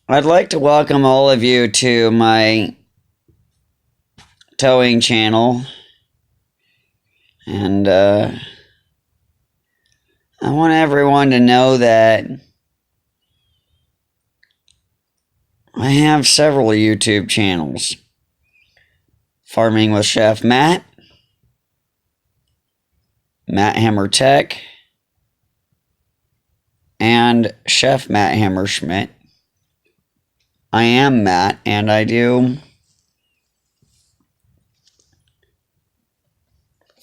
I'd like to welcome all of you to my towing channel. And I want everyone to know that I have several YouTube channels. Farming with Chef Matt, Matt Hammer Tech, and Chef Matt Hammerschmidt. I am Matt, and I do.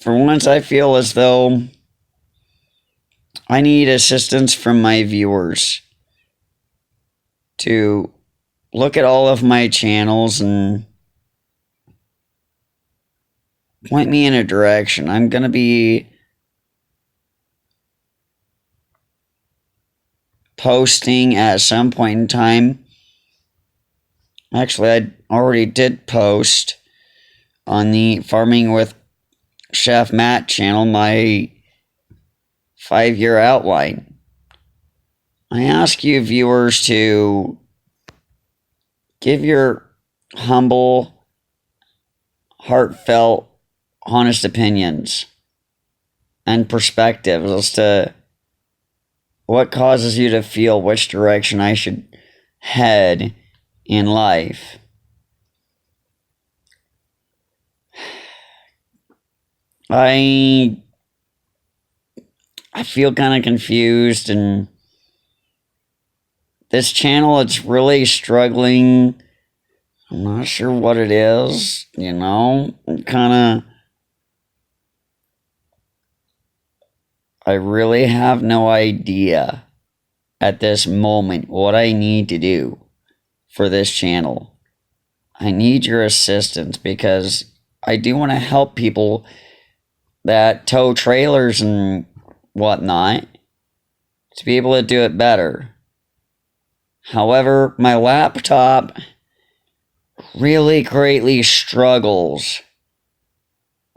For once, I feel as though I need assistance from my viewers to look at all of my channels and point me in a direction. I'm going to be posting at some point in time. Actually, I already did post on the Farming with Chef Matt channel my 5-year outline. I ask you viewers to give your humble, heartfelt, honest opinions and perspectives as to what causes you to feel which direction I should head in life. I feel kind of confused, and this channel, it's really struggling. I'm not sure what it is, I really have no idea at this moment what I need to do for this channel. I need your assistance because I do want to help people that tow trailers and whatnot to be able to do it better. However, my laptop really greatly struggles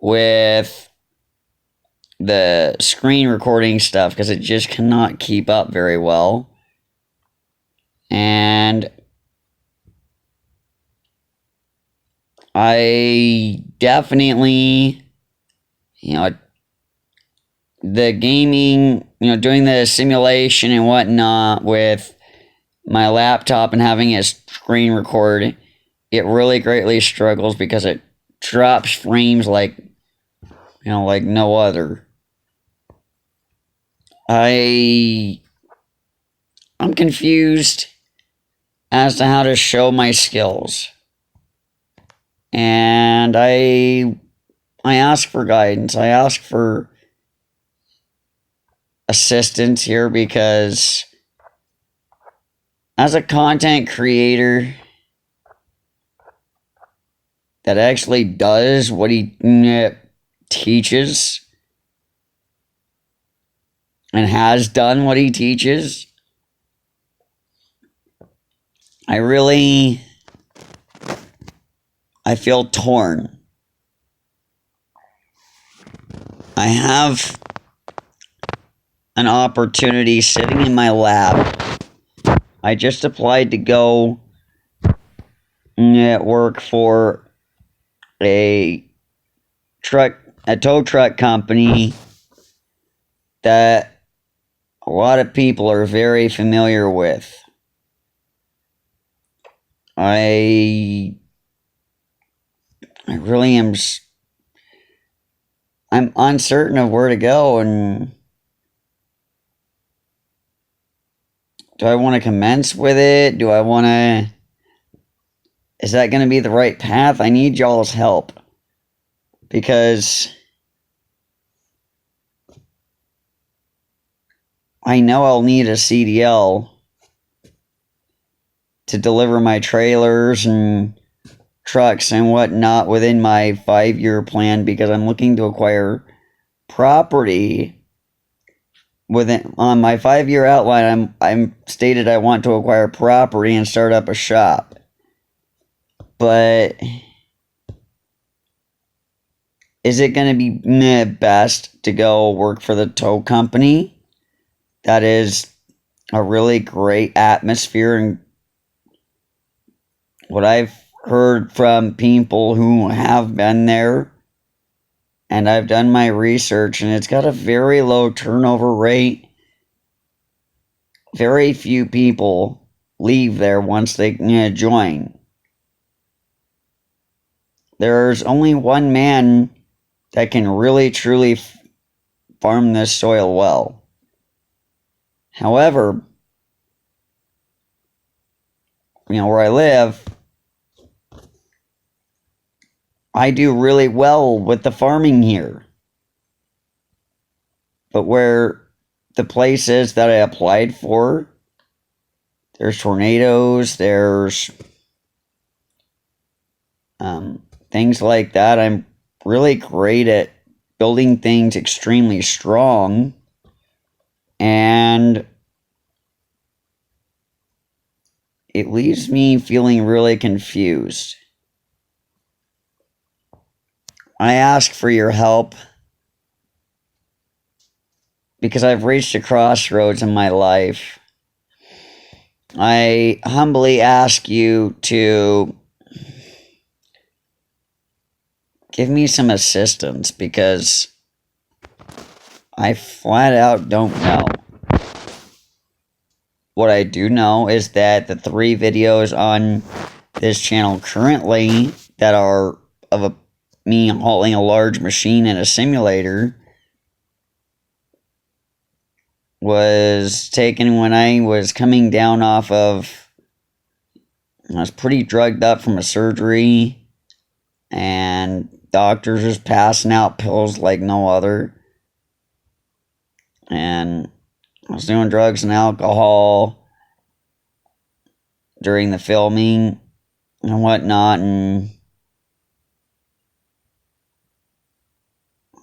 with the screen recording stuff because it just cannot keep up very well. And I definitely, the gaming, doing the simulation and whatnot with my laptop and having it screen record, it really greatly struggles because it drops frames like no other. I'm confused as to how to show my skills. And I ask for guidance. I ask for assistance here because as a content creator that actually does what he teaches and has done what he teaches, I feel torn. I have an opportunity sitting in my lap. I just applied to go work for a tow truck company that a lot of people are very familiar with. I really am. I'm uncertain of where to go, and do I want to commence with it? Is that going to be the right path? I need y'all's help because I know I'll need a CDL to deliver my trailers and trucks and whatnot within my 5-year plan because I'm looking to acquire property on my 5-year outline. I'm stated I want to acquire property and start up a shop. But is it going to be best to go work for the tow company that is a really great atmosphere and what I've heard from people who have been there, and I've done my research, and it's got a very low turnover rate. Very few people leave there once they join. There's only one man that can really truly farm this soil well. However, where I live, I do really well with the farming here. But where the places that I applied for, there's tornadoes, there's things like that. I'm really great at building things extremely strong, and it leaves me feeling really confused. I ask for your help because I've reached a crossroads in my life. I humbly ask you to give me some assistance because I flat out don't know. What I do know is that the 3 videos on this channel currently that are of me hauling a large machine in a simulator was taken when I was coming down off of, I was pretty drugged up from a surgery, and doctors was passing out pills like no other, and I was doing drugs and alcohol during the filming and whatnot, and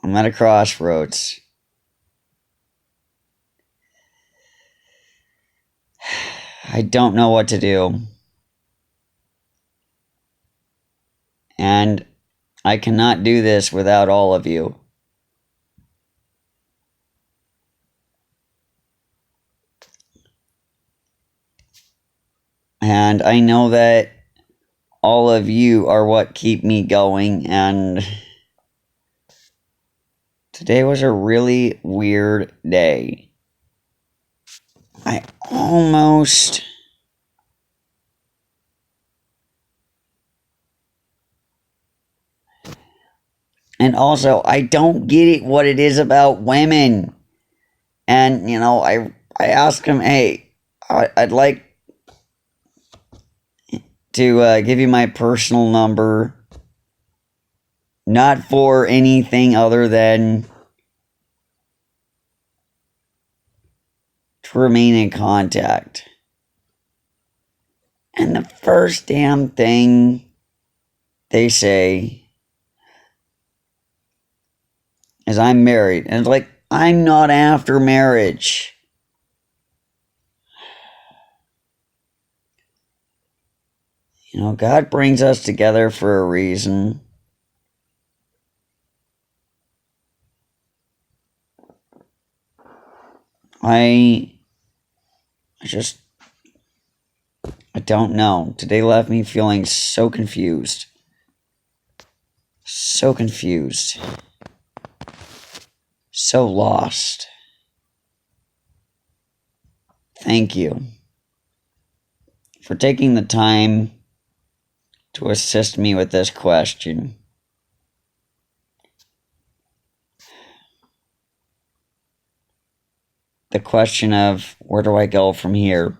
I'm at a crossroads. I don't know what to do. And I cannot do this without all of you. And I know that all of you are what keep me going, and today was a really weird day. I almost... And also, I don't get it what it is about women. And, I asked him, hey, I'd like to give you my personal number. Not for anything other than to remain in contact. And the first damn thing they say is I'm married. And it's like, I'm not after marriage. God brings us together for a reason. I don't know. Today left me feeling so confused. So confused. So lost. Thank you for taking the time to assist me with this question. The question of where do I go from here?